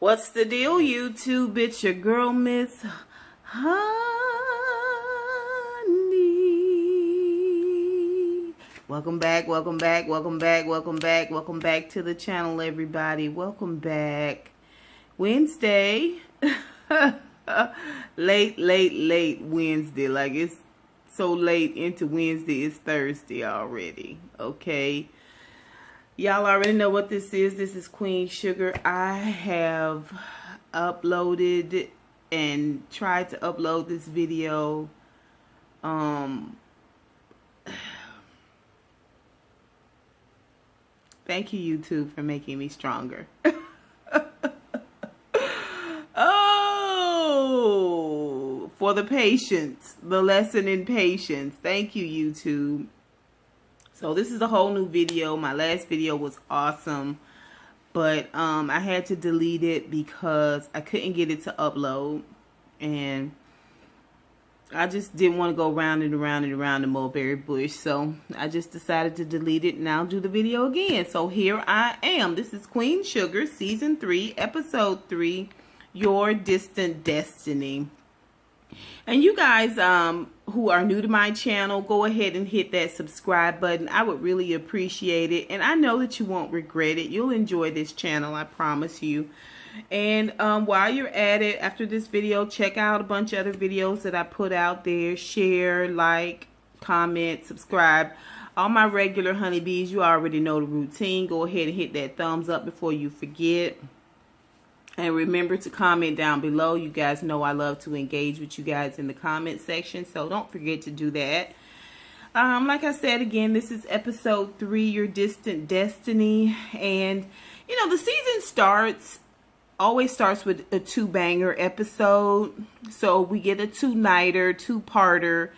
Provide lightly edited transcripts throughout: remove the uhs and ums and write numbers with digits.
What's the deal, YouTube? It's your girl, Miss Honey. Welcome back, welcome back, welcome back, welcome back, welcome back to the channel, everybody. Welcome back. Wednesday. late Wednesday. Like, it's so late into Wednesday, it's Thursday already. Okay. Y'all already know what this is. This is Queen Sugar. I have uploaded and tried to upload this video. Thank you, YouTube, for making me stronger. Oh, for the patience, the lesson in patience. Thank you, YouTube. So this is a whole new video. My last video was awesome, but I had to delete it because I couldn't get it to upload, and I just didn't want to go round and around and around the mulberry bush. So I just decided to delete it, and I'll do the video again. So here I am. This is Queen Sugar, Season 3, Episode 3, Your Distant Destiny. And you guys who are new to my channel, go ahead and hit that subscribe button. I would really appreciate it. And I know that you won't regret it. You'll enjoy this channel, I promise you. And while you're at it, after this video, check out a bunch of other videos that I put out there. Share, like, comment, subscribe. All my regular honeybees, you already know the routine. Go ahead and hit that thumbs up before you forget. And remember to comment down below. You guys know I love to engage with you guys in the comment section, so don't forget to do that. Like I said, again, this is episode 3, Your Distant Destiny. And, you know, the season always starts with a 2-banger episode. So we get a 2-nighter, 2-parter.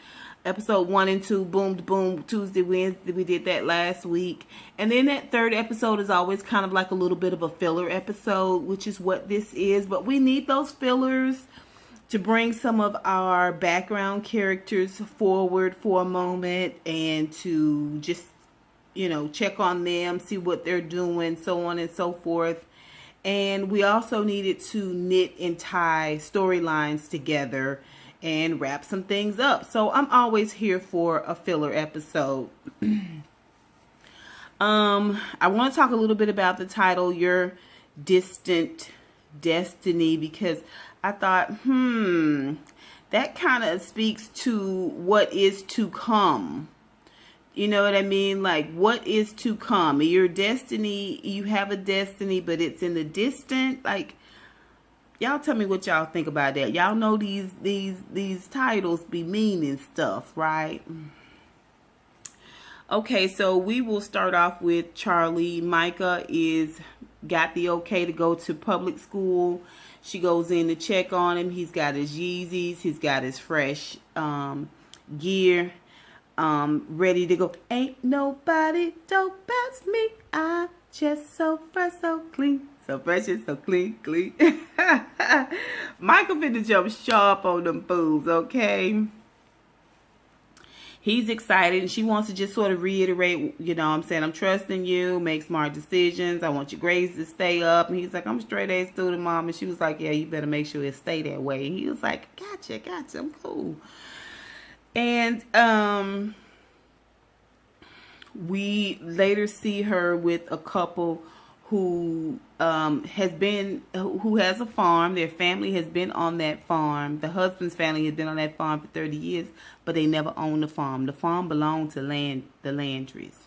Episode 1 and 2, boom, boom, Tuesday, Wednesday. We did that last week. And then that 3rd episode is always kind of like a little bit of a filler episode, which is what this is. But we need those fillers to bring some of our background characters forward for a moment and to just, you know, check on them, see what they're doing, so on and so forth. And we also needed to knit and tie storylines together and wrap some things up. So I'm always here for a filler episode. I want to talk a little bit about the title, Your Distant Destiny, because I thought, that kind of speaks to what is to come. You know what I mean? Like, what is to come? Your destiny, you have a destiny, but it's in the distant. Like, y'all tell me what y'all think about that. Y'all know these titles be meaning stuff, right? Okay, so we will start off with Charley. Micah got the okay to go to public school. She goes in to check on him. He's got his Yeezys. He's got his fresh gear, ready to go. Ain't nobody dope as me. I just so fresh, so clean. So fresh and so clean. Micah finna jump sharp on them fools, okay? He's excited, and she wants to just sort of reiterate, you know what I'm saying, I'm trusting you, make smart decisions, I want your grades to stay up. And he's like, I'm a straight A student, Mom. And she was like, yeah, you better make sure it stay that way. And he was like, gotcha, I'm cool. And we later see her with a couple who has a farm. Their family has been on that farm. The husband's family has been on that farm for 30 years, but they never owned the farm. The farm belonged to the Landrys.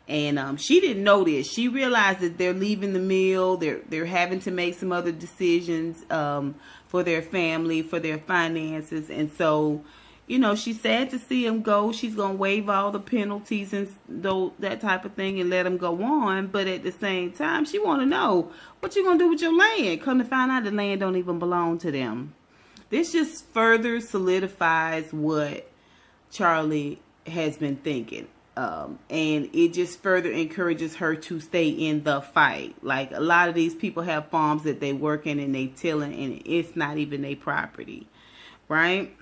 And she didn't know this. She realized that they're leaving the mill. They're having to make some other decisions for their family, for their finances. And so, you know, she's sad to see him go. She's going to waive all the penalties and that type of thing and let him go on. But at the same time, she want to know, what you going to do with your land? Come to find out, the land don't even belong to them. This just further solidifies what Charley has been thinking. And it just further encourages her to stay in the fight. Like, a lot of these people have farms that they work in and they tilling, and it's not even their property. Right?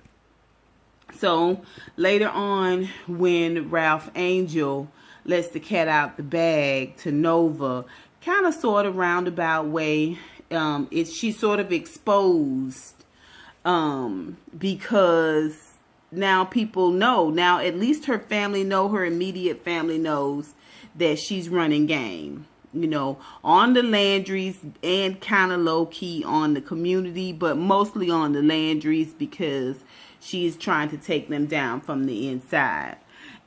So later on, when Ralph Angel lets the cat out the bag to Nova, kind of sort of roundabout way, she's sort of exposed, because now people know. Now at least her family know, her immediate family knows that she's running game. You know, on the Landrys and kind of low key on the community, but mostly on the Landrys because she is trying to take them down from the inside.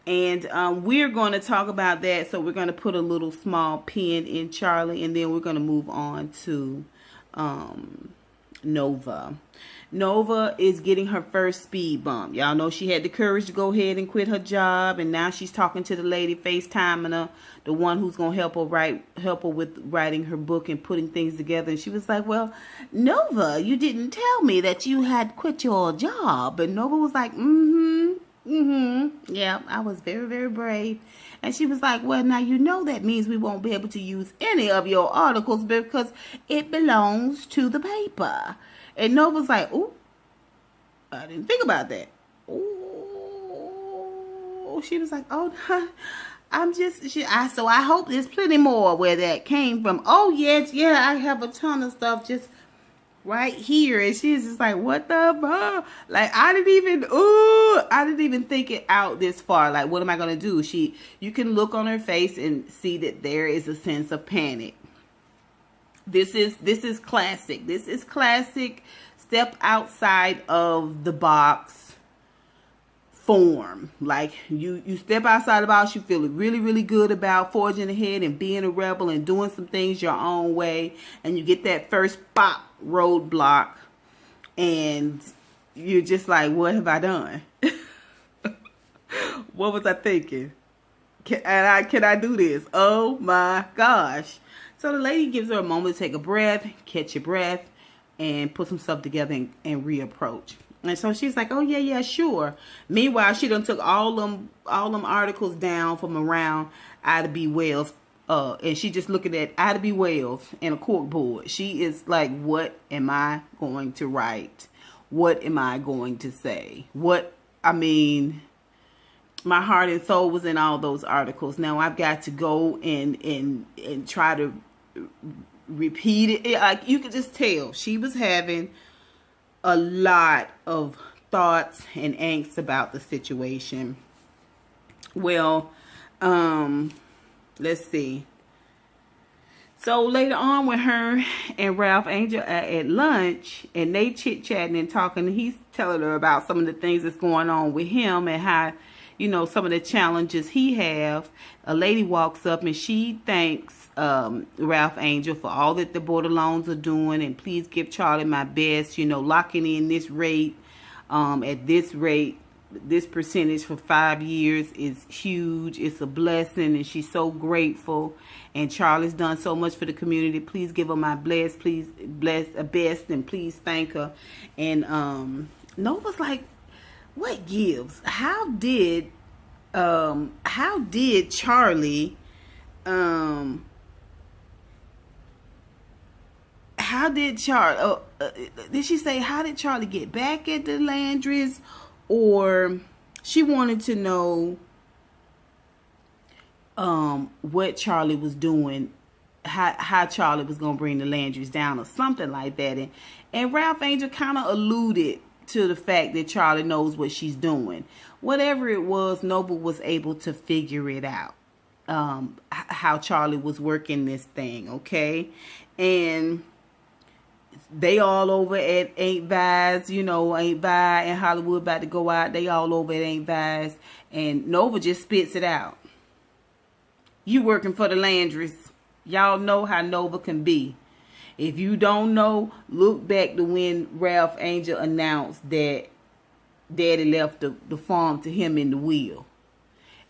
And we're going to talk about that. So we're going to put a little small pin in Charley, and then we're going to move on to Nova. Nova is getting her first speed bump. Y'all know she had the courage to go ahead and quit her job, and now she's talking to the lady, FaceTiming her, the one who's gonna help her with writing her book and putting things together. And she was like, "Well, Nova, you didn't tell me that you had quit your job." And Nova was like, yeah, I was very, very brave. And she was like, "Well, now you know that means we won't be able to use any of your articles because it belongs to the paper." And Nova's like, "Ooh, I didn't think about that." Ooh, she was like, "Oh, so I hope there's plenty more where that came from." "Oh, yes, yeah, I have a ton of stuff just right here." And she's just like, "What the fuck?" Like, I didn't even think it out this far. Like, what am I going to do? You can look on her face and see that there is a sense of panic. This is classic. This is classic step outside of the box form. Like, you step outside the box, you feel really, really good about forging ahead and being a rebel and doing some things your own way. And you get that first pop roadblock and you're just like, what have I done? What was I thinking? Can I do this? Oh my gosh. So the lady gives her a moment to take a breath, catch your breath, and put some stuff together and reapproach. And so she's like, "Oh yeah, sure." Meanwhile, she done took all them articles down from around Ida B. Wells, and she just looking at Ida B. Wells and a cork board. She is like, "What am I going to write? What am I going to say?" My heart and soul was in all those articles. Now I've got to go and try to repeat it. Like, you could just tell she was having a lot of thoughts and angst about the situation. Well, let's see. So later on, when her and Ralph Angel are at lunch and they chit-chatting and talking, he's telling her about some of the things that's going on with him and how, you know, some of the challenges he have. A lady walks up and she thanks Ralph Angel for all that the Borderlones are doing, and please give Charley my best, you know, locking in this rate, at this rate, this percentage for 5 years is huge. It's a blessing, and she's so grateful. And Charley's done so much for the community. Please give her my best, and please thank her. And Nova's like, what gives? How did Charley did she say, how did Charley get back at the Landrys? Or she wanted to know what Charley was doing, how Charley was going to bring the Landrys down or something like that. And Ralph Angel kind of alluded to the fact that Charley knows what she's doing. Whatever it was, Noble was able to figure it out, how Charley was working this thing, okay? And they all over at Ain't Vi's, you know, Ain't Vi and Hollywood about to go out. They all over at Ain't Vi's. And Nova just spits it out. You working for the Landrys. Y'all know how Nova can be. If you don't know, look back to when Ralph Angel announced that Daddy left the farm to him in the will.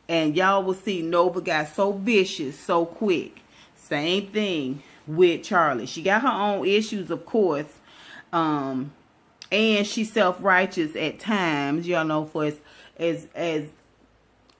And y'all will see Nova got so vicious so quick. Same thing with Charley. She got her own issues, of course. And she's self-righteous at times, y'all know, for as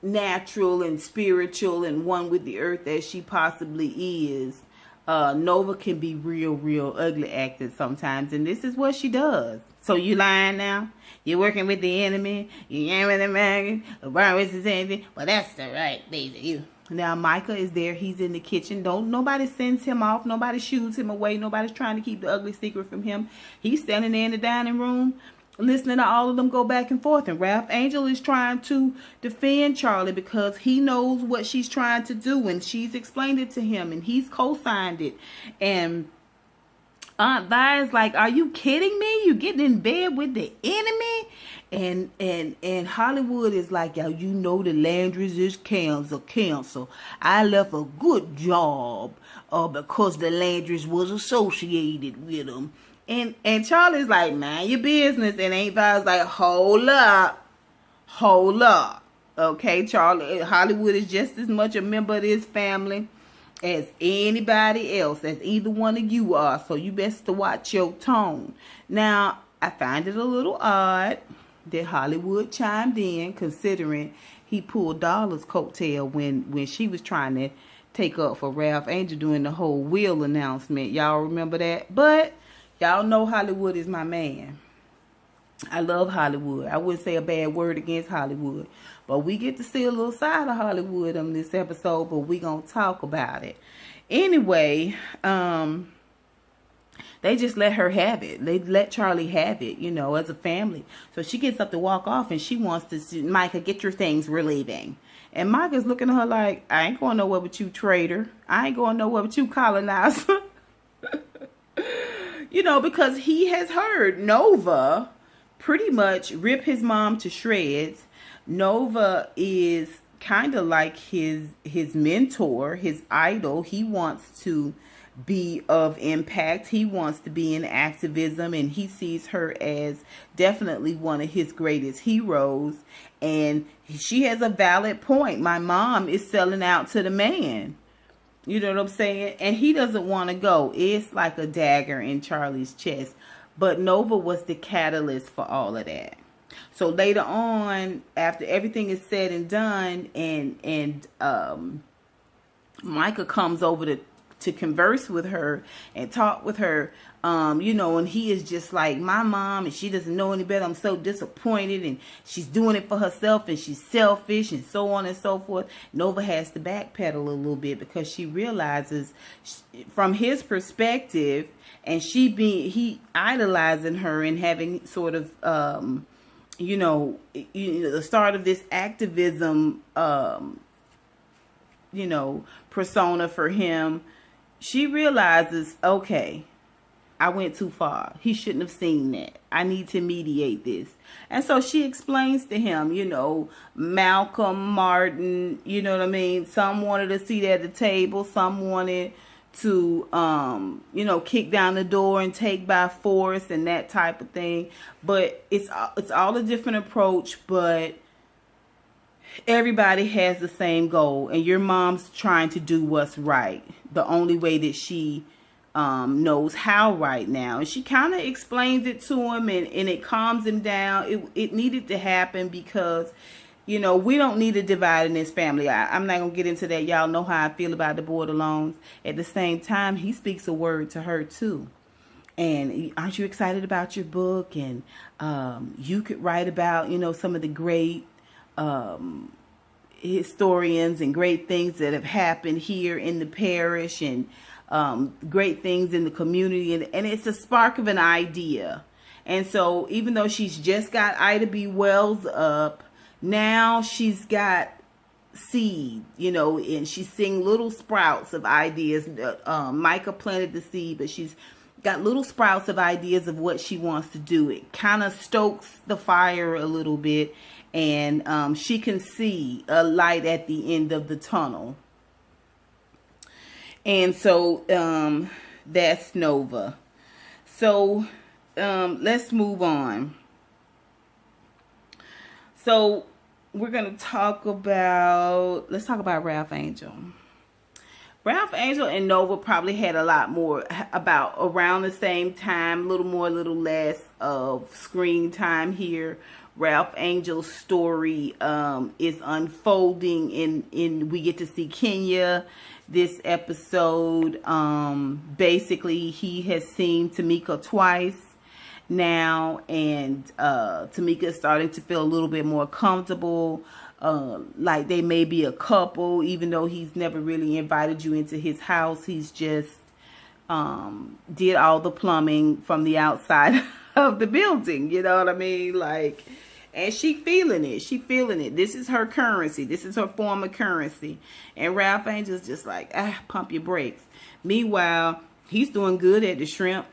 natural and spiritual and one with the earth as she possibly is. Nova can be real ugly acting sometimes, and this is what she does. So you lying now? You're working with the enemy? You ain't with the man? LeBron is anything? Well, that's the right thing to you. Now Micah is there. He's in the kitchen. Nobody sends him off. Nobody shoots him away. Nobody's trying to keep the ugly secret from him. He's standing there in the dining room listening to all of them go back and forth. And Ralph Angel is trying to defend Charley because he knows what she's trying to do. And she's explained it to him. And he's co-signed it. And Aunt Vi is like, are you kidding me? You getting in bed with the enemy? And Hollywood is like, yo, you know the Landry's is cancer. I left a good job because the Landry's was associated with them. And Charlie's like, mind your business. And Aunt Vi's like, hold up. Okay, Charlie, Hollywood is just as much a member of this family as anybody else, as either one of you are. So you best to watch your tone. Now, I find it a little odd that Hollywood chimed in, considering he pulled Darla's coattail when she was trying to take up for Ralph Angel during the whole will announcement. Y'all remember that? But y'all know Hollywood is my man. I love Hollywood. I wouldn't say a bad word against Hollywood. But we get to see a little side of Hollywood on this episode, but we gonna talk about it. Anyway, they just let her have it. They let Charley have it, you know, as a family. So she gets up to walk off, and she wants to see, Micah, get your things, we're leaving. And Micah's looking at her like, I ain't going nowhere with you, traitor. I ain't going nowhere with you, colonizer. You know, because he has heard Nova pretty much rip his mom to shreds. Nova is kind of like his mentor, his idol. He wants to be of impact. He wants to be in activism, and he sees her as definitely one of his greatest heroes. And she has a valid point. My mom is selling out to the man. You know what I'm saying? And he doesn't want to go. It's like a dagger in Charlie's chest. But Nova was the catalyst for all of that. So later on, after everything is said and done, and Micah comes over to converse with her and talk with her, you know, and he is just like, my mom, and she doesn't know any better. I'm so disappointed, and she's doing it for herself, and she's selfish, and so on and so forth. Nova has to backpedal a little bit because she realizes from his perspective, and he idolizing her and having sort of, you know, the start of this activism, you know, persona for him. She realizes, okay, I went too far. He shouldn't have seen that. I need to mediate this. And so she explains to him, you know, Malcolm, Martin, you know what I mean? Some wanted a seat at the table. Some wanted to, you know, kick down the door and take by force and that type of thing. But it's all a different approach, but everybody has the same goal, and your mom's trying to do what's right the only way that she knows how right now. And she kind of explains it to him, and it calms him down. It needed to happen because, you know, we don't need a divide in this family. I'm not going to get into that. Y'all know how I feel about the borderlones. At the same time, he speaks a word to her too. And aren't you excited about your book? And you could write about, you know, some of the great historians and great things that have happened here in the parish, and great things in the community, and it's a spark of an idea. And so even though she's just got Ida B. Wells up, now she's got seed, you know, and she's seeing little sprouts of ideas. Micah planted the seed, but she's got little sprouts of ideas of what she wants to do. It kind of stokes the fire a little bit, and she can see a light at the end of the tunnel. And so that's Nova. So let's move on. So we're going to talk about, let's talk about Ralph Angel. Ralph Angel and Nova probably had a lot more about around the same time, a little more, a little less of screen time here. Ralph Angel's story is unfolding in we get to see Kenya this episode. Basically, he has seen Tamika twice now, and Tamika is starting to feel a little bit more comfortable like they may be a couple, even though he's never really invited you into his house. He's just did all the plumbing from the outside of the building. You know what I mean? Like, and she feeling it. She feeling it. This is her currency. This is her form of currency. And Ralph Angel's just like, pump your brakes. Meanwhile, he's doing good at the shrimp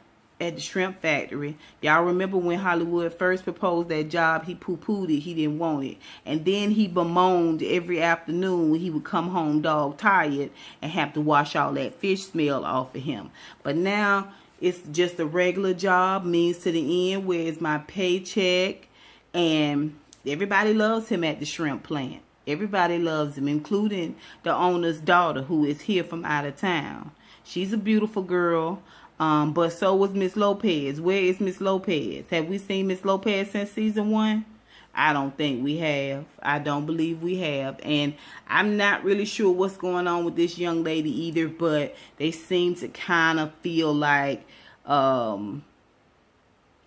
factory. Y'all remember when Hollywood first proposed that job, he poo-pooed it. He didn't want it. And then he bemoaned every afternoon when he would come home dog tired and have to wash all that fish smell off of him. But now it's just a regular job, means to the end, where it's my paycheck. And everybody loves him at the shrimp plant. Everybody loves him, including the owner's daughter, who is here from out of town. She's a beautiful girl. But so was Miss Lopez. Where is Miss Lopez? Have we seen Miss Lopez since season 1? I don't think we have. I don't believe we have. And I'm not really sure what's going on with this young lady either, but they seem to kind of feel like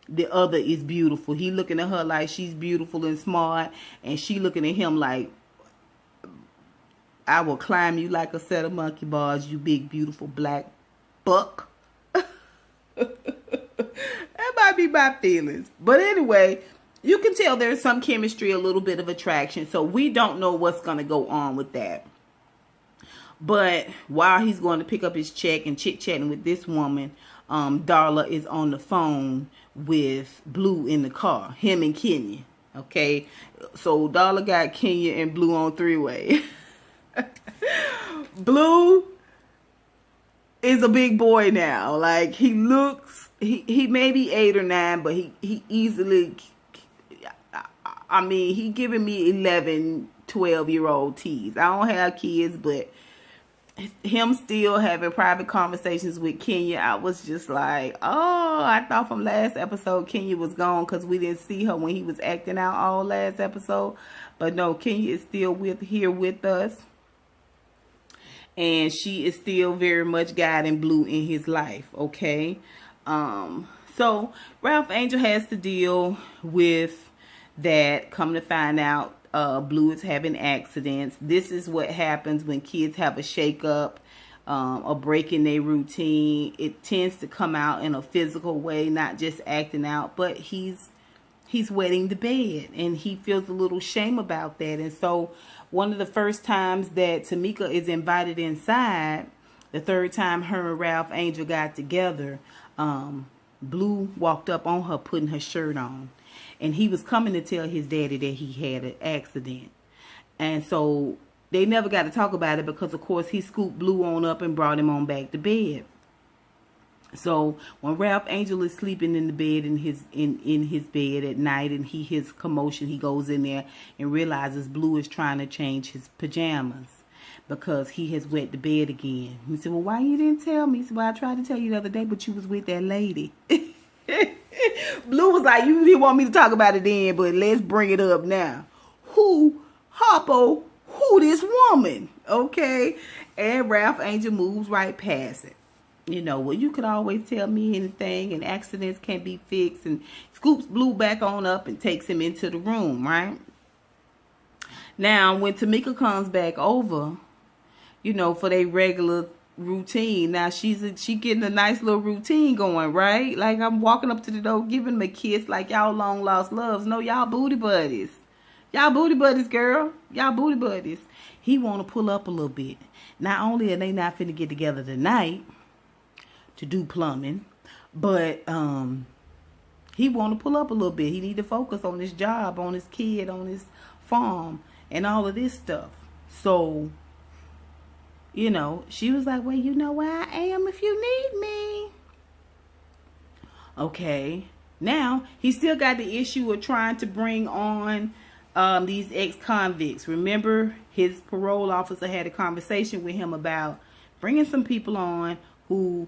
the other is beautiful. He looking at her like she's beautiful and smart, and she looking at him like, I will climb you like a set of monkey bars, you big, beautiful black buck. That might be my feelings. But anyway, you can tell there's some chemistry, a little bit of attraction. So we don't know what's going to go on with that. But while he's going to pick up his check and chit-chatting with this woman, Darla is on the phone with Blue in the car. Him and Kenya. Okay? So Darla got Kenya and Blue on three-way. Blue is a big boy now. Like, he looks, he may be 8 or 9, but he easily, I mean, he giving me 11, 12-year-old teas. I don't have kids, but him still having private conversations with Kenya, I was just like, oh, I thought from last episode Kenya was gone because we didn't see her when he was acting out all last episode. But no, Kenya is still here with us. And she is still very much guiding Blue in his life, okay? So Ralph Angel has to deal with that. Come to find out, Blue is having accidents. This is what happens when kids have a shake-up, a break in their routine. It tends to come out in a physical way, not just acting out, but he's wetting the bed, and he feels a little shame about that. And so one of the first times that Tamika is invited inside, the third time her and Ralph Angel got together, Blue walked up on her putting her shirt on. And he was coming to tell his daddy that he had an accident. And so they never got to talk about it because, of course, he scooped Blue on up and brought him on back to bed. So when Ralph Angel is sleeping in the bed, in his bed at night, and he hears commotion, he goes in there and realizes Blue is trying to change his pajamas because he has wet the bed again. He said, well, why you didn't tell me? He said, well, I tried to tell you the other day, but you was with that lady. Blue was like, you didn't want me to talk about it then, but let's bring it up now. Who this woman? Okay. And Ralph Angel moves right past it. You know, well, you could always tell me anything, and accidents can be fixed, and scoops Blue back on up and takes him into the room, right? Now, when Tamika comes back over, you know, for their regular routine, now she getting a nice little routine going, right? Like, I'm walking up to the door, giving him a kiss like y'all long lost loves. No, y'all booty buddies. Y'all booty buddies, girl. Y'all booty buddies. He want to pull up a little bit. Not only are they not finna get together tonight to do plumbing, but he want to pull up a little bit. He need to focus on his job, on his kid, on his farm, and all of this stuff. So, you know, she was like, well, you know where I am if you need me. Okay. Now, he still got the issue of trying to bring on these ex-convicts. Remember, his parole officer had a conversation with him about bringing some people on who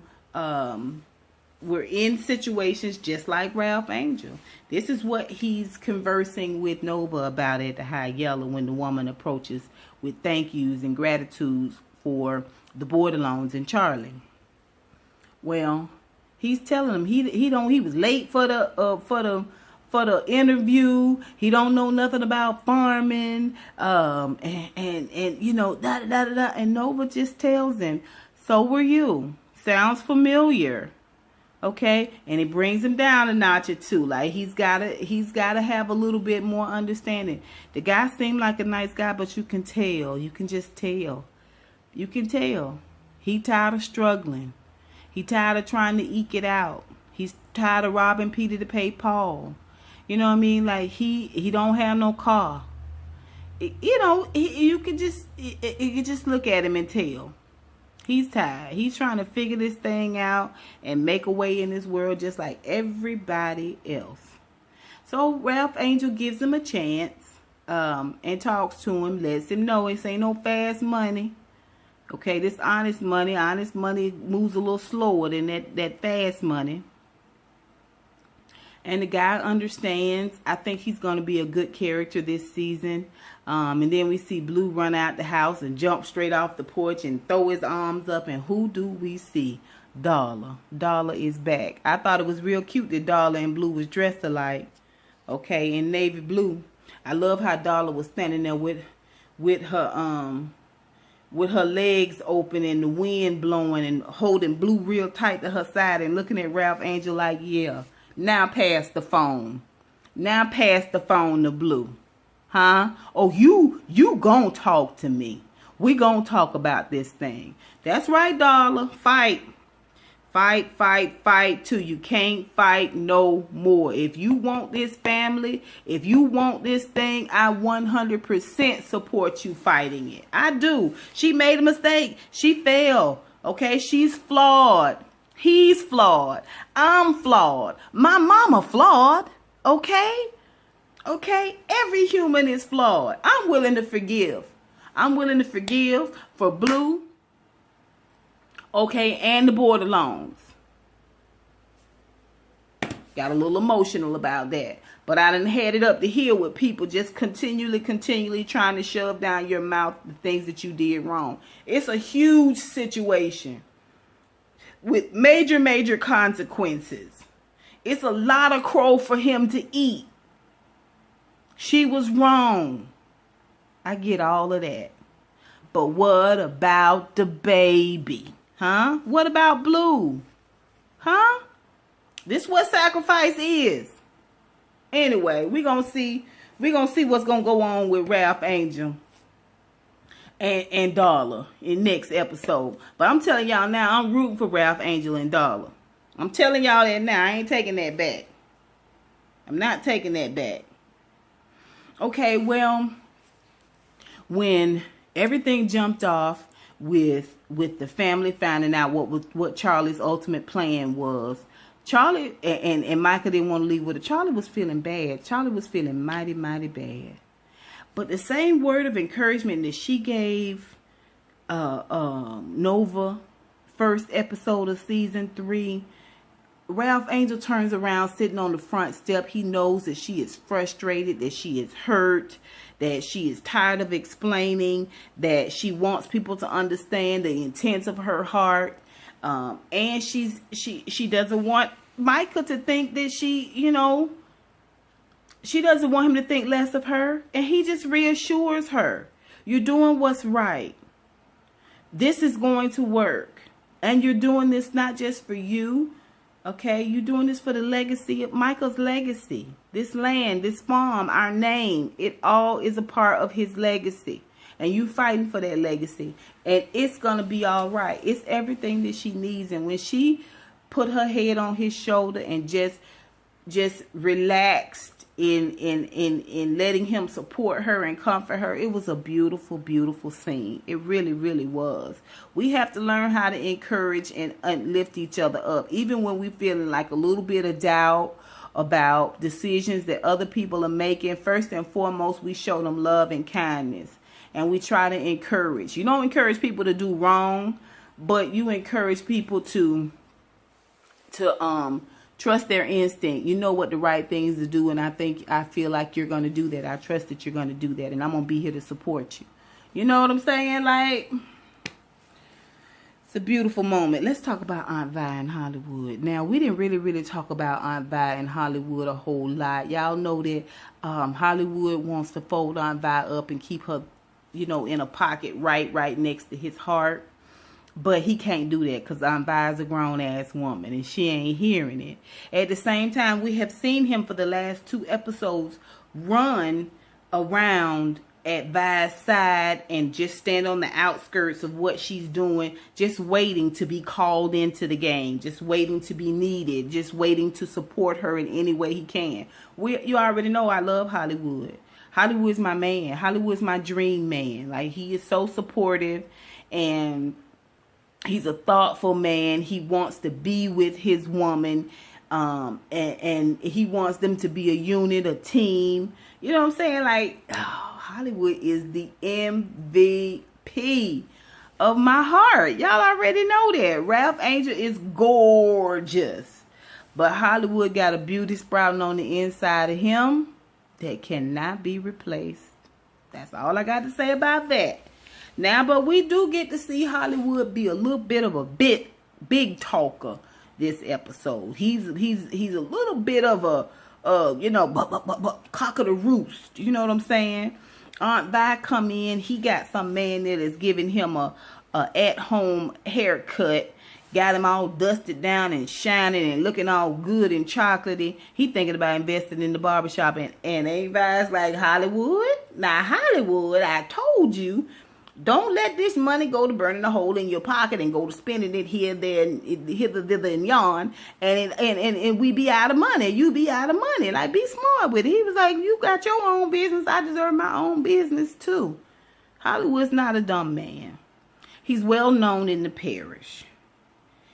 were in situations just like Ralph Angel. This is what he's conversing with Nova about at the High Yellow when the woman approaches with thank yous and gratitudes for the border loans and Charley. Well, he's telling him he was late for the for the interview. He don't know nothing about farming. And you know, da da da da. And Nova just tells him, so were you. Sounds familiar. Okay, and it brings him down a notch or two. Like he's gotta have a little bit more understanding. The guy seemed like a nice guy, but you can tell. You can just tell. You can tell. He tired of struggling. He tired of trying to eke it out. He's tired of robbing Peter to pay Paul. You know what I mean? Like he don't have no car. You know, you could just look at him and tell. He's tired. He's trying to figure this thing out and make a way in this world just like everybody else. So Ralph Angel gives him a chance and talks to him, lets him know this ain't no fast money. Okay, this honest money moves a little slower than that fast money. And the guy understands. I think he's going to be a good character this season. And then we see Blue run out the house and jump straight off the porch and throw his arms up. And who do we see? Darla. Darla is back. I thought it was real cute that Darla and Blue was dressed alike. Okay, in navy blue. I love how Darla was standing there with her legs open and the wind blowing and holding Blue real tight to her side and looking at Ralph Angel like, yeah. Now pass the phone. Now pass the phone to Blue. Huh? Oh, you gonna talk to me. We gonna talk about this thing. That's right, Darla. Fight. Fight, fight, fight till you can't fight no more. If you want this family, if you want this thing, I 100% support you fighting it. I do. She made a mistake. She failed. Okay? She's flawed. He's flawed. I'm flawed. My mama flawed. Okay? Okay? Every human is flawed. I'm willing to forgive. I'm willing to forgive for Blue. Okay? And the Borderlones. Got a little emotional about that. But I done had it up the hill with people just continually trying to shove down your mouth the things that you did wrong. It's a huge situation with major consequences. It's a lot of crow for him to eat. She was wrong. I get all of that. But what about the baby? Huh? What about Blue? Huh? This what sacrifice is. Anyway, we're gonna see what's gonna go on with Ralph Angel and Darla in next episode. But I'm telling y'all now, I'm rooting for Ralph Angel and Darla. I'm telling y'all that now. I ain't taking that back. I'm not taking that back. Okay, well, when everything jumped off with the family finding out what Charley's ultimate plan was, Charley and Micah didn't want to leave with her. Charley was feeling bad. Charley was feeling mighty bad. But the same word of encouragement that she gave Nova first episode of season 3, Ralph Angel turns around sitting on the front step. He knows that she is frustrated, that she is hurt, that she is tired of explaining, that she wants people to understand the intents of her heart. And she doesn't want Micah to think that she doesn't want him to think less of her. And he just reassures her, you're doing what's right. This is going to work. And you're doing this not just for you. Okay, you're doing this for the legacy of Micah's legacy. This land, this farm, our name, it all is a part of his legacy. And you fighting for that legacy. And it's going to be all right. It's everything that she needs. And when she put her head on his shoulder and just relaxed in letting him support her and comfort her, it was a beautiful scene. It really was. We have to learn how to encourage and lift each other up, even when we're feeling like a little bit of doubt about decisions that other people are making. First and foremost, we show them love and kindness, and we try to encourage. You don't encourage people to do wrong, but you encourage people to trust their instinct. You know what the right things to do, and I feel like you're going to do that. I trust that you're going to do that, and I'm going to be here to support you. You know what I'm saying? Like, It's a beautiful moment. Let's talk about Aunt Vi in Hollywood. Now, we didn't really talk about Aunt Vi in Hollywood a whole lot. Y'all know that Hollywood wants to fold Aunt Vi up and keep her, you know, in a pocket right next to his heart. But he can't do that because Aunt Vi is a grown-ass woman and she ain't hearing it. At the same time, we have seen him for the last 2 episodes run around at Vi's side and just stand on the outskirts of what she's doing, just waiting to be called into the game, just waiting to be needed, just waiting to support her in any way he can. You already know I love Hollywood. Hollywood's my man. Hollywood's my dream man. Like, he is so supportive and he's a thoughtful man. He wants to be with his woman. And he wants them to be a unit, a team. You know what I'm saying? Like, Hollywood is the MVP of my heart. Y'all already know that. Ralph Angel is gorgeous. But Hollywood got a beauty sprouting on the inside of him that cannot be replaced. That's all I got to say about that. Now, but we do get to see Hollywood be a little bit of a big talker this episode. He's a little bit of a you know, cock of the roost. You know what I'm saying? Aunt Vi come in. He got some man that is giving him a at-home haircut. Got him all dusted down and shining and looking all good and chocolatey. He thinking about investing in the barbershop. And ain't Vi's like, Hollywood? Now, Hollywood, I told you, don't let this money go to burning a hole in your pocket and go to spending it here, there, and hither, thither, and yon. And we be out of money. You be out of money. Like, be smart with it. He was like, you got your own business. I deserve my own business, too. Hollywood's not a dumb man. He's well known in the parish.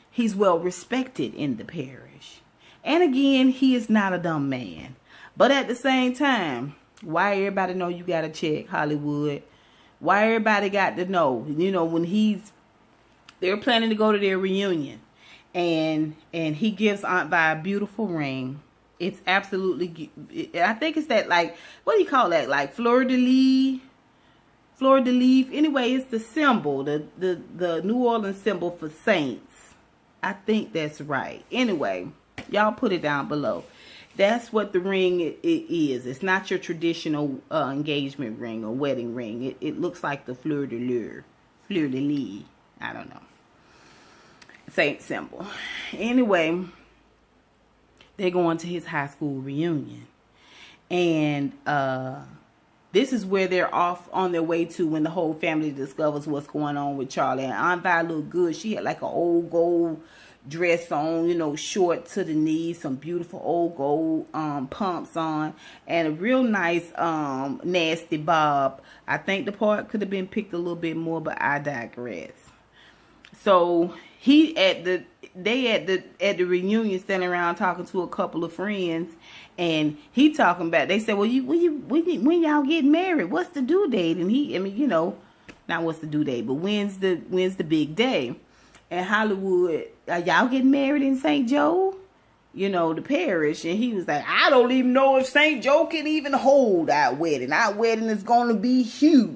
He's well respected in the parish. And again, he is not a dumb man. But at the same time, why everybody know you got to check Hollywood? Why everybody got to know, you know, when they're planning to go to their reunion and he gives Aunt Vi a beautiful ring. It's absolutely, I think it's that, like, what do you call that? Like fleur de lis. Anyway, it's the symbol, the New Orleans symbol for saints. I think that's right. Anyway, y'all put it down below. That's what the ring it is. It's not your traditional engagement ring or wedding ring. It looks like the fleur de lis. I don't know. Saint symbol. Anyway, they're going to his high school reunion. And this is where they're off on their way to when the whole family discovers what's going on with Charley. And Aunt Vi looked good. She had like an old gold dress on, you know, short to the knees, some beautiful old gold pumps on, and a real nice nasty bob. I think the part could have been picked a little bit more, but I digress. So they at the reunion standing around talking to a couple of friends, and he talking about, they said, well, when y'all get married, what's the due date? And you know, not what's the due date, but when's the big day? And Hollywood, are y'all getting married in St. Joe? You know, the parish. And he was like, I don't even know if St. Joe can even hold our wedding. Our wedding is going to be huge.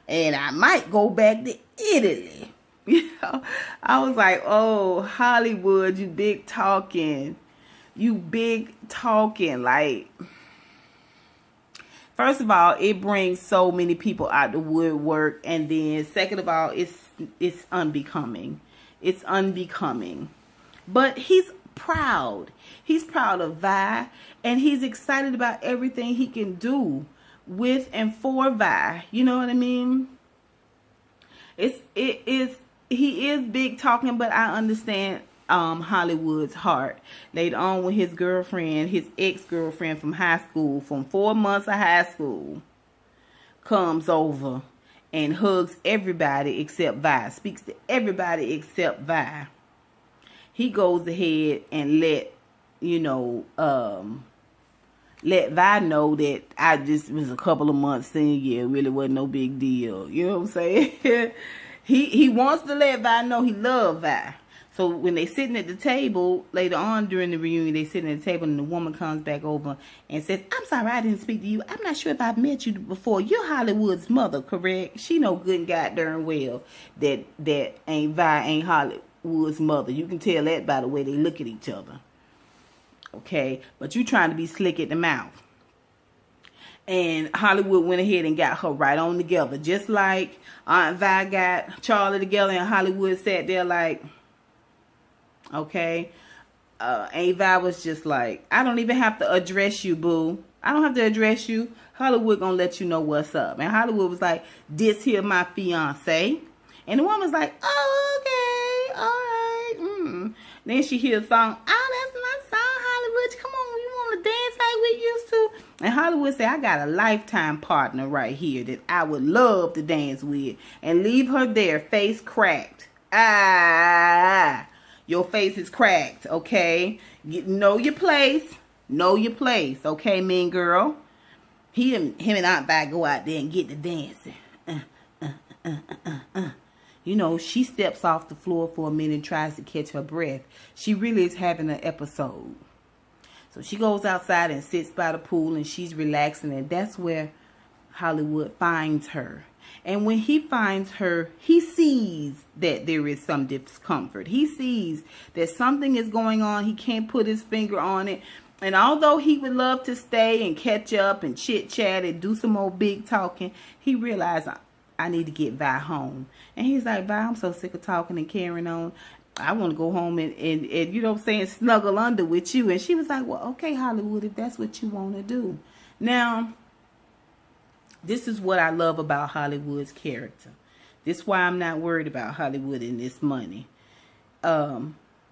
And I might go back to Italy. You know, I was like, oh, Hollywood, you big talking. You big talking. Like, first of all, it brings so many people out the woodwork. And then second of all, it's unbecoming. It's unbecoming. But he's proud. He's proud of Vi. And he's excited about everything he can do with and for Vi. You know what I mean? He is big talking, but I understand Hollywood's heart. Later on when his girlfriend, his ex-girlfriend from high school, from 4 months of high school, comes over and hugs everybody except Vi. Speaks to everybody except Vi. He goes ahead and let Vi know that I just was a couple of months senior. It really wasn't no big deal. You know what I'm saying? He wants to let Vi know he loves Vi. So when they sitting at the table later on during the reunion, they sitting at the table and the woman comes back over and says, I'm sorry I didn't speak to you. I'm not sure if I've met you before. You're Hollywood's mother, correct? She know good and goddamn well that Vi ain't Hollywood's mother. You can tell that by the way they look at each other. Okay? But you trying to be slick at the mouth. And Hollywood went ahead and got her right on together. Just like Aunt Vi got Charley together and Hollywood sat there like, okay. Aunt Vi was just like, I don't even have to address you, boo. I don't have to address you. Hollywood gonna let you know what's up. And Hollywood was like, this here my fiance. And the woman's like, oh, okay, all right. Then she hears a song, oh, that's my song, Hollywood. Come on, you want to dance like we used to? And Hollywood said, I got a lifetime partner right here that I would love to dance with. And leave her there, face cracked. Your face is cracked, okay? Know your place. Know your place, okay, mean girl? Him and Aunt Vi go out there and get to dancing. You know, she steps off the floor for a minute and tries to catch her breath. She really is having an episode. So she goes outside and sits by the pool and she's relaxing. And that's where Hollywood finds her. And when he finds her, he sees that there is some discomfort. He sees that something is going on. He can't put his finger on it. And although he would love to stay and catch up and chit-chat and do some more big talking, he realized, I need to get Vi home. And he's like, Vi, I'm so sick of talking and carrying on. I want to go home and you know what I'm saying, snuggle under with you. And she was like, well, okay, Hollywood, if that's what you want to do. Now, this is what I love about Hollywood's character. This is why I'm not worried about Hollywood and this money.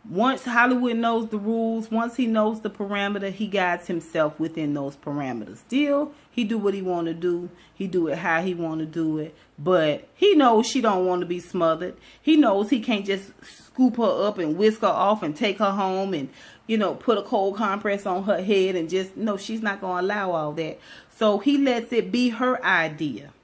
Once Hollywood knows the rules, once he knows the parameter, he guides himself within those parameters. Still, he do what he want to do. He do it how he want to do it. But he knows she don't want to be smothered. He knows he can't just scoop her up and whisk her off and take her home and, you know, put a cold compress on her head and just, no, she's not going to allow all that. So he lets it be her idea.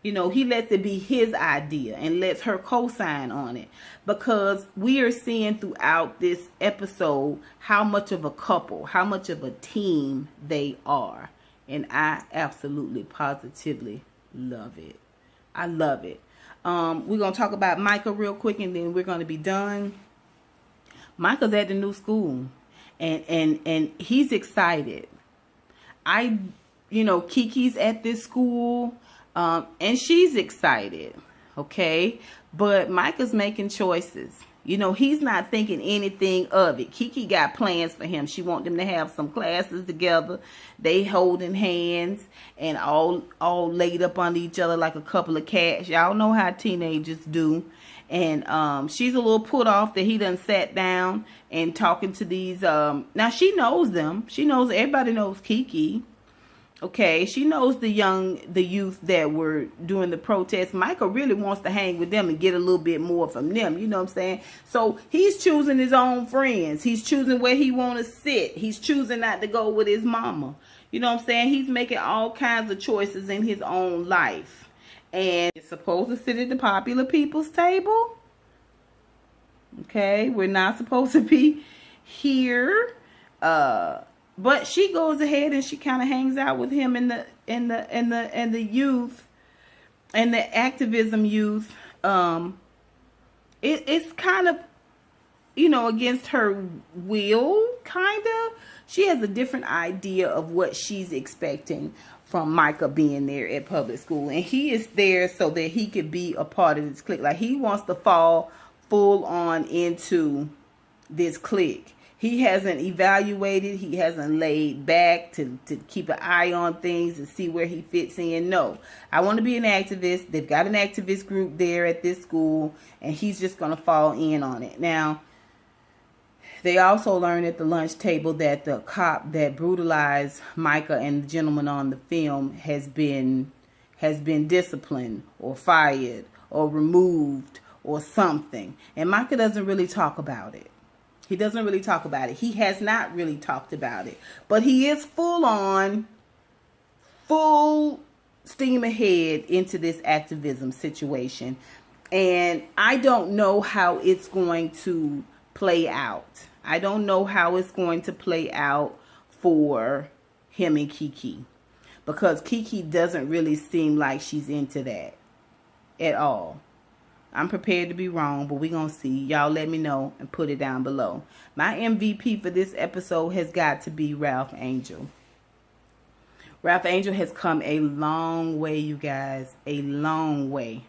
You know, he lets it be his idea and lets her co-sign on it. Because we are seeing throughout this episode how much of a couple, how much of a team they are. And I absolutely, positively love it. I love it. We're going to talk about Micah real quick and then we're going to be done. Micah's at the new school. And he's excited. You know, Kiki's at this school. And she's excited, okay? But Micah's making choices. You know, he's not thinking anything of it. Kiki got plans for him. She wants them to have some classes together. They holding hands and all laid up under each other like a couple of cats. Y'all know how teenagers do. And she's a little put off that he done sat down and talking to these. Now, she knows them. She knows, everybody knows Kiki. Okay, she knows the youth that were doing the protest. Micah really wants to hang with them and get a little bit more from them. You know what I'm saying? So he's choosing his own friends. He's choosing where he want to sit. He's choosing not to go with his mama. You know what I'm saying? He's making all kinds of choices in his own life. And it's supposed to sit at the popular people's table. Okay, we're not supposed to be here. But she goes ahead and she kind of hangs out with him and the youth and the activism youth. It's kind of, you know, against her will, kind of. She has a different idea of what she's expecting from Micah being there at public school. And he is there so that he could be a part of this clique. Like, he wants to fall full on into this clique. He hasn't evaluated. He hasn't laid back to keep an eye on things and see where he fits in. No, I want to be an activist. They've got an activist group there at this school, and he's just going to fall in on it. Now, they also learned at the lunch table that the cop that brutalized Micah and the gentleman on the film has been disciplined or fired or removed or something. And Micah doesn't really talk about it. He doesn't really talk about it. He has not really talked about it. But he is full steam ahead into this activism situation. And I don't know how it's going to play out. I don't know how it's going to play out for him and Kiki. Because Kiki doesn't really seem like she's into that at all. I'm prepared to be wrong, but we're going to see. Y'all let me know and put it down below. My MVP for this episode has got to be Ralph Angel. Ralph Angel has come a long way, you guys. A long way.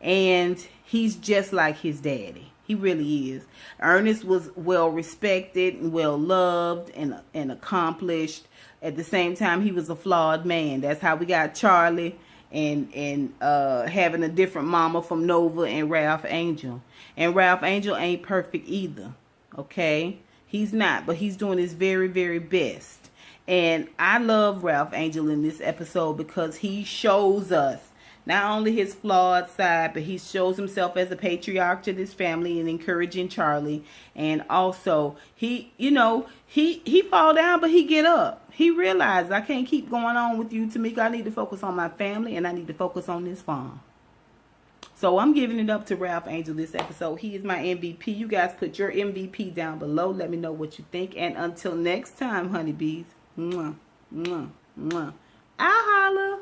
And he's just like his daddy. He really is. Ernest was well respected and well loved and accomplished. At the same time, he was a flawed man. That's how we got Charley and having a different mama from Nova and Ralph Angel. And Ralph Angel ain't perfect either. Okay? He's not. But he's doing his very, very best. And I love Ralph Angel in this episode because he shows us not only his flawed side, but he shows himself as a patriarch to this family and encouraging Charley. And also, he fall down, but he get up. He realized, I can't keep going on with you, Tamika. I need to focus on my family, and I need to focus on this farm. So I'm giving it up to Ralph Angel this episode. He is my MVP. You guys put your MVP down below. Let me know what you think. And until next time, honeybees. Mwah, mwah, mwah. I'll holla.